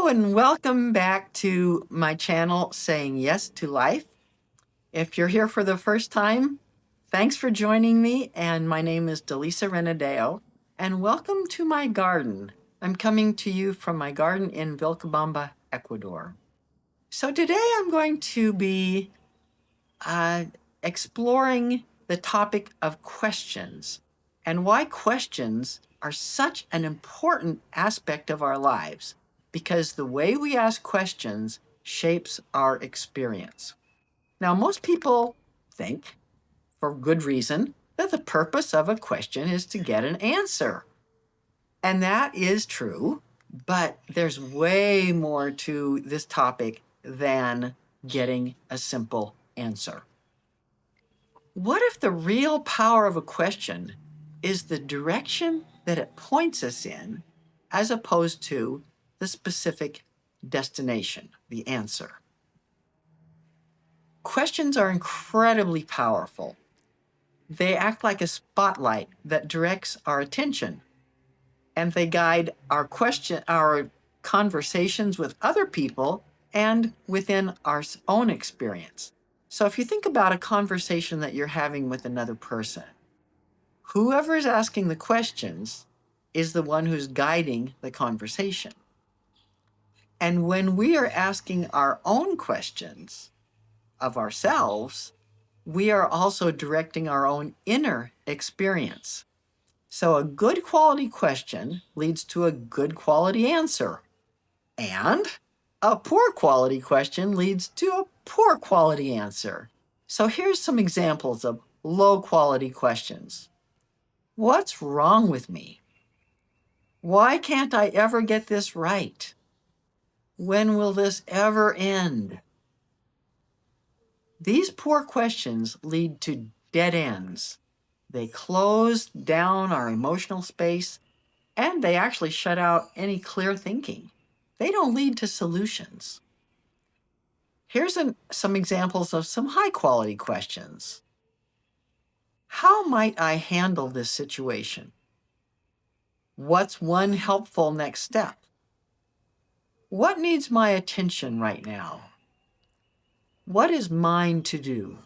And welcome back to my channel, Saying Yes to Life. If you're here for the first time, thanks for joining me, and my name is Delisa Renideo, and welcome to my garden. I'm coming to you from my garden in Vilcabamba, Ecuador. So today I'm going to be exploring the topic of questions and why questions are such an important aspect of our lives, because the way we ask questions shapes our experience. Now, most people think, for good reason, that the purpose of a question is to get an answer. And that is true, but there's way more to this topic than getting a simple answer. What if the real power of a question is the direction that it points us in, as opposed to the specific destination, the answer? Questions are incredibly powerful. They act like a spotlight that directs our attention, and they guide our conversations with other people and within our own experience. So if you think about a conversation that you're having with another person, whoever is asking the questions is the one who's guiding the conversation. And when we are asking our own questions of ourselves, we are also directing our own inner experience. So a good quality question leads to a good quality answer. And a poor quality question leads to a poor quality answer. So here's some examples of low quality questions. What's wrong with me? Why can't I ever get this right? When will this ever end? These poor questions lead to dead ends. They close down our emotional space, and they actually shut out any clear thinking. They don't lead to solutions. Here's some examples of some high-quality questions. How might I handle this situation? What's one helpful next step? What needs my attention right now? What is mine to do?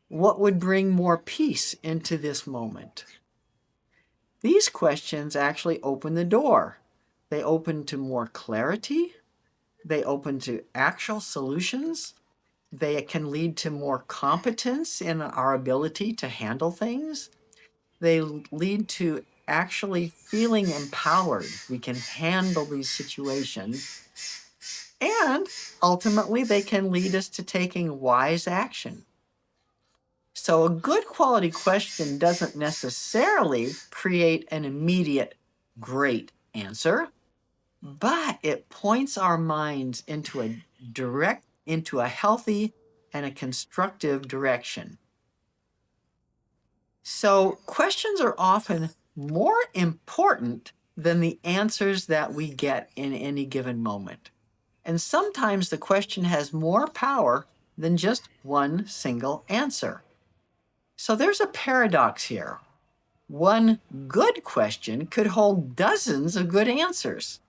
What would bring more peace into this moment? These questions actually open the door. They open to more clarity. They open to actual solutions. They can lead to more competence in our ability to handle things. They lead to actually feeling empowered. We can handle these situations. And ultimately, they can lead us to taking wise action. So a good quality question doesn't necessarily create an immediate great answer, but it points our minds into a healthy and a constructive direction. So questions are often more important than the answers that we get in any given moment. And sometimes the question has more power than just one single answer. So there's a paradox here. One good question could hold dozens of good answers.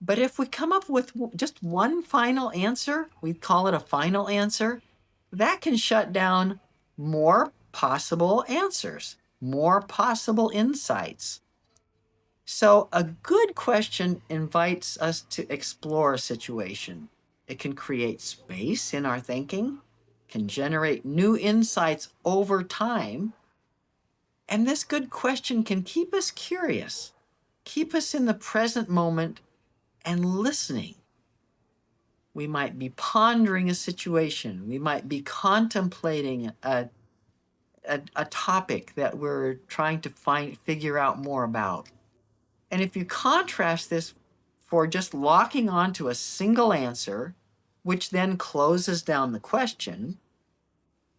But if we come up with just one final answer, we call it a final answer, that can shut down more possible answers, more possible insights. So a good question invites us to explore a situation. It can create space in our thinking, can generate new insights over time. And this good question can keep us curious, keep us in the present moment and listening. We might be pondering a situation. We might be contemplating a topic that we're trying to figure out more about. And if you contrast this for just locking onto a single answer, which then closes down the question,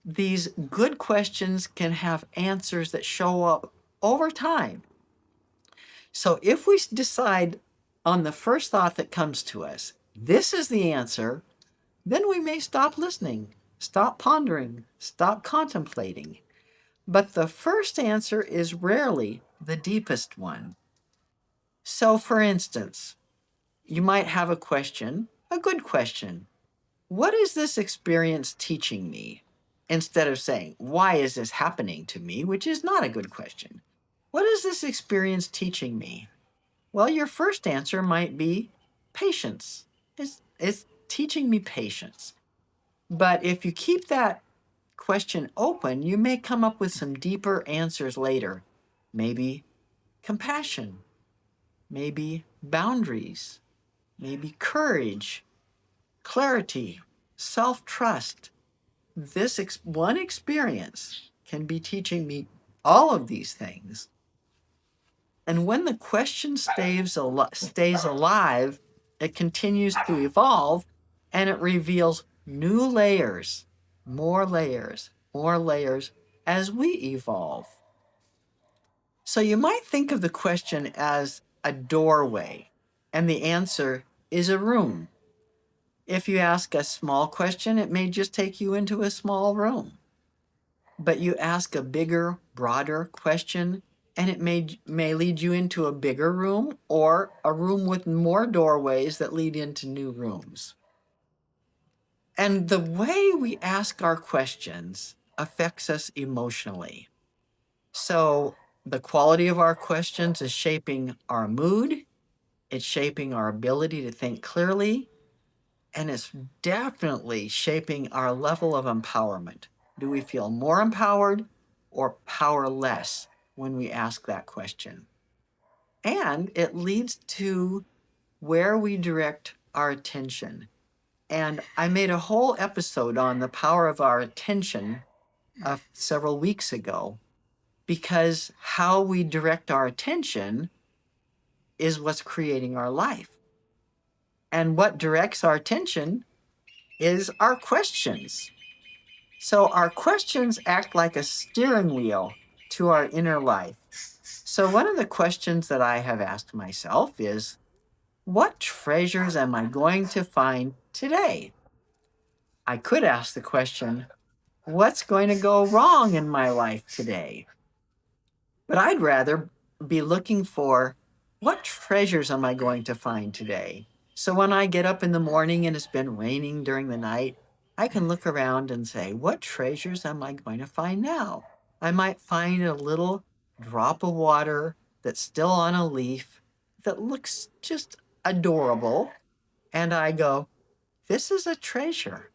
these good questions can have answers that show up over time. So if we decide on the first thought that comes to us, this is the answer, then we may stop listening, stop pondering, stop contemplating. But the first answer is rarely the deepest one. So for instance, you might have a question, a good question. What is this experience teaching me? Instead of saying, why is this happening to me? Which is not a good question. What is this experience teaching me? Well, your first answer might be patience. It's teaching me patience. But if you keep that question open, you may come up with some deeper answers later. Maybe compassion, maybe boundaries, maybe courage, clarity, self-trust. This one experience can be teaching me all of these things. And when the question stays alive, it continues to evolve, and it reveals new layers, more layers, more layers as we evolve. So you might think of the question as a doorway, and the answer is a room. If you ask a small question, it may just take you into a small room. But you ask a bigger, broader question, and it may lead you into a bigger room or a room with more doorways that lead into new rooms. And the way we ask our questions affects us emotionally. So the quality of our questions is shaping our mood, it's shaping our ability to think clearly, and it's definitely shaping our level of empowerment. Do we feel more empowered or powerless when we ask that question? And it leads to where we direct our attention. And I made a whole episode on the power of our attention several weeks ago, because how we direct our attention is what's creating our life. And what directs our attention is our questions. So our questions act like a steering wheel to our inner life. So one of the questions that I have asked myself is, what treasures am I going to find today? I could ask the question, what's going to go wrong in my life today? But I'd rather be looking for, what treasures am I going to find today? So when I get up in the morning and it's been raining during the night, I can look around and say, what treasures am I going to find now? I might find a little drop of water that's still on a leaf that looks just adorable. And I go, this is a treasure.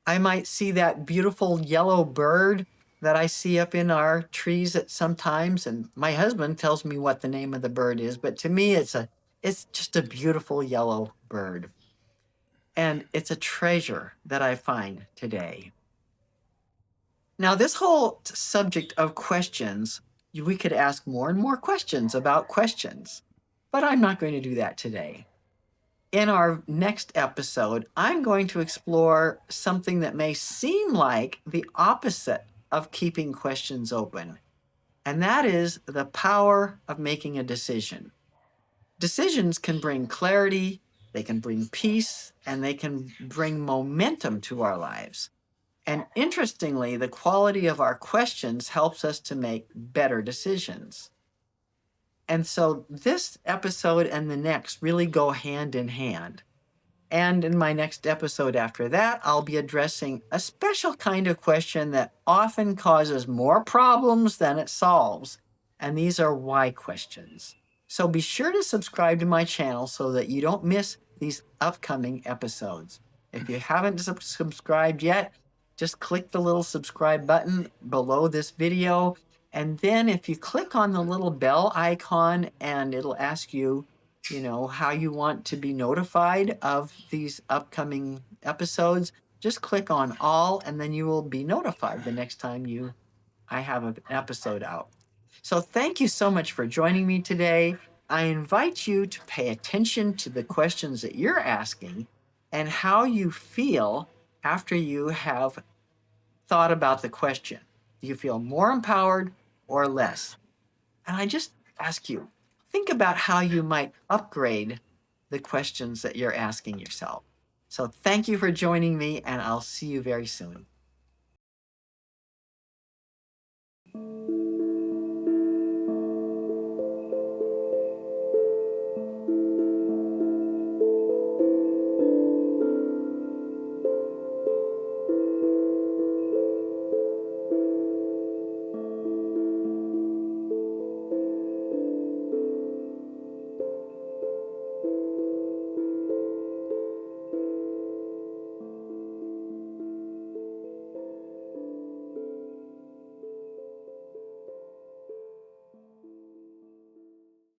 I might see that beautiful yellow bird that I see up in our trees at sometimes, and my husband tells me what the name of the bird is, but to me it's just a beautiful yellow bird. And it's a treasure that I find today. Now, this whole subject of questions, we could ask more and more questions about questions, but I'm not going to do that today. In our next episode, I'm going to explore something that may seem like the opposite of keeping questions open, and that is the power of making a decision. Decisions can bring clarity, they can bring peace, and they can bring momentum to our lives. And interestingly, the quality of our questions helps us to make better decisions. And so this episode and the next really go hand in hand. And in my next episode after that, I'll be addressing a special kind of question that often causes more problems than it solves. And these are why questions. So be sure to subscribe to my channel so that you don't miss these upcoming episodes. If you haven't subscribed yet, just click the little subscribe button below this video. And then if you click on the little bell icon, and it'll ask you, how you want to be notified of these upcoming episodes, just click on all, and then you will be notified the next time I have an episode out. So thank you so much for joining me today. I invite you to pay attention to the questions that you're asking and how you feel after you have thought about the question. Do you feel more empowered or less? And I just ask you, think about how you might upgrade the questions that you're asking yourself. So thank you for joining me, and I'll see you very soon.